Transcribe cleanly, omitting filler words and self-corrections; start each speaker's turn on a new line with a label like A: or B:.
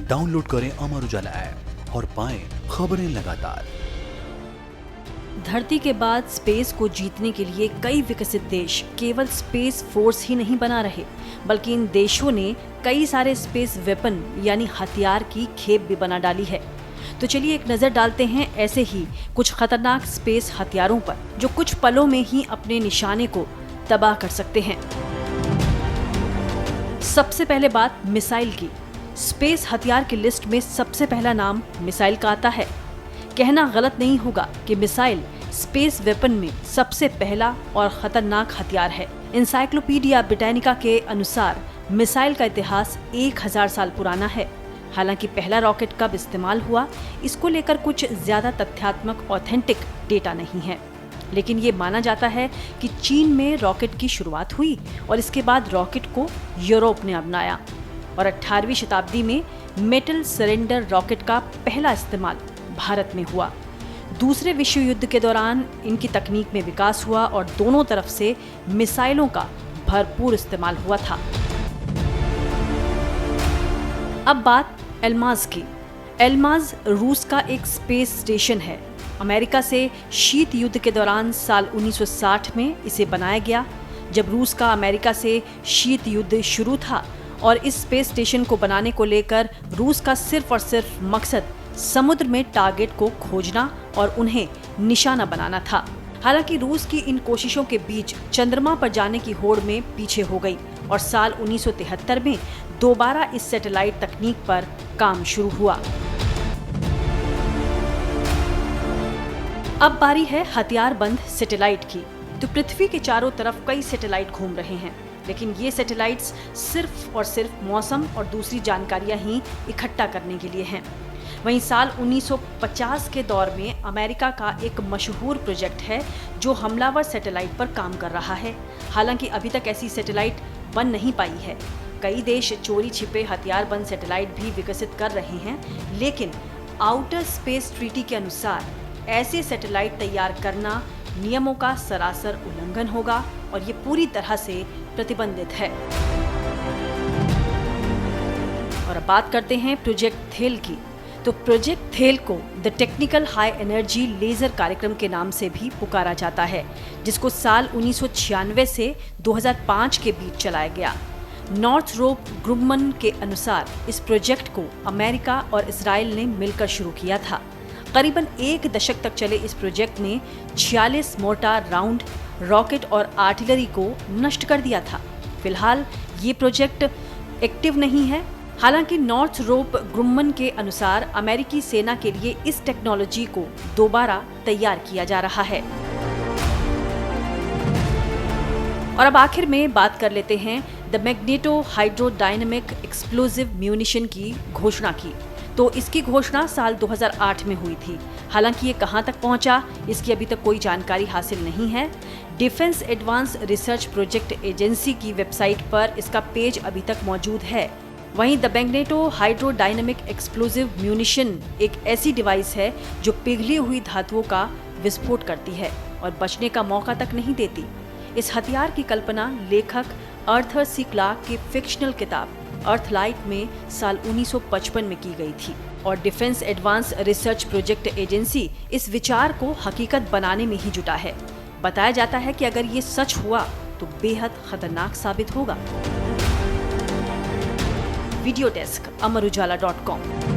A: Download करें Amar Ujala app और पाएं खबरें लगातार।
B: धरती के बाद स्पेस को जीतने के लिए कई विकसित देश केवल स्पेस फोर्स ही नहीं बना रहे, बल्कि इन देशों ने कई सारे स्पेस वेपन यानी हथियार की खेप भी बना डाली है। तो चलिए एक नजर डालते हैं ऐसे ही कुछ खतरनाक स्पेस हथियारों पर, जो कुछ पलों में ही अपने निशाने को तबाह कर सकते हैं। सबसे पहले बात मिसाइल की। स्पेस हथियार की लिस्ट में सबसे पहला नाम मिसाइल का आता है। कहना गलत नहीं होगा कि मिसाइल स्पेस वेपन में सबसे पहला और खतरनाक हथियार है। एनसाइक्लोपीडिया ब्रिटानिका के अनुसार मिसाइल का इतिहास 1000 साल पुराना है। हालांकि पहला रॉकेट कब इस्तेमाल हुआ, इसको लेकर कुछ ज्यादा तथ्यात्मक ऑथेंटिक डेटा नहीं है, लेकिन ये माना जाता है कि चीन में रॉकेट की शुरुआत हुई और इसके बाद रॉकेट को यूरोप ने अपनाया और 18वीं शताब्दी में मेटल सरेंडर रॉकेट का पहला इस्तेमाल भारत में हुआ। दूसरे विश्व युद्ध के दौरान इनकी तकनीक में विकास हुआ और दोनों तरफ से मिसाइलों का भरपूर इस्तेमाल हुआ था। अब बात एल्माज की। एल्माज रूस का एक स्पेस स्टेशन है। अमेरिका से शीत युद्ध के दौरान साल 1960 में इसे बनाया गया, जब रूस का अमेरिका से शीत युद्ध शुरू था और इस स्पेस स्टेशन को बनाने को लेकर रूस का सिर्फ और सिर्फ मकसद समुद्र में टारगेट को खोजना और उन्हें निशाना बनाना था। हालांकि रूस की इन कोशिशों के बीच चंद्रमा पर जाने की होड़ में पीछे हो गई और साल 1973 में दोबारा इस सैटेलाइट तकनीक पर काम शुरू हुआ। अब बारी है हथियारबंद सैटेलाइट की। तो पृथ्वी के चारों तरफ कई सैटेलाइट घूम रहे हैं, लेकिन ये सैटेलाइट्स सिर्फ और सिर्फ मौसम और दूसरी जानकारियां ही इकट्ठा करने के लिए हैं। वहीं साल 1950 के दौर में अमेरिका का एक मशहूर प्रोजेक्ट है जो हमलावर सैटेलाइट पर काम कर रहा है। हालांकि अभी तक ऐसी सैटेलाइट बन नहीं पाई है। कई देश चोरी छिपे हथियारबंद सैटेलाइट भी विकसित कर रहे हैं, लेकिन आउटर स्पेस ट्रीटी के अनुसार ऐसे सैटेलाइट तैयार करना नियमों का सरासर उल्लंघन होगा और ये पूरी तरह से प्रतिबंधित है। और अब बात करते हैं प्रोजेक्ट थेल की। तो प्रोजेक्ट थेल को the technical high energy laser कार्यक्रम के नाम से भी पुकारा जाता है, जिसको साल 1996 से 2005 के बीच चलाया गया। नॉर्थरोप ग्रुमन के अनुसार इस प्रोजेक्ट को अमेरिका और इजराइल ने मिलकर शुरू किया था। करीबन 1 दशक तक चले इस प्रोजेक्ट ने 46 मोर्टार राउंड, रॉकेट और आर्टिलरी को नष्ट कर दिया था। फिलहाल ये प्रोजेक्ट एक्टिव नहीं है। हालांकि नॉर्थरोप ग्रुमन के अनुसार अमेरिकी सेना के लिए इस टेक्नोलॉजी को दोबारा तैयार किया जा रहा है। और अब आखिर में बात कर लेते हैं the magneto hydrodynamic explosive munition की घोषणा की। तो इसकी घोषणा साल 2008 में हुई थी। हालांकि ये कहां तक पहुंचा, इसकी अभी तक कोई जानकारी हासिल नहीं है। Defence advance research project agency की वेबसाइट पर इसका पेज अभी तक मौजूद है। वहीं the magneto hydrodynamic explosive munition एक ऐसी डिवाइस है जो पिघली हुई धातुओं का विस्फोट करती है और बचने का मौका तक नहीं देती। इस हथियार की कल्पना लेखक आर्थर सी क्लार्क की फिक्शनल किताब अर्थलाइट में साल 1955 में की गई थी और defence advance research project agency इस विचार को हकीकत बनाने में ही जुटा है। बताया जाता है कि अगर ये सच हुआ तो बेहद खतरनाक साबित होगा। वीडियो डेस्क, अमर उजाला.com।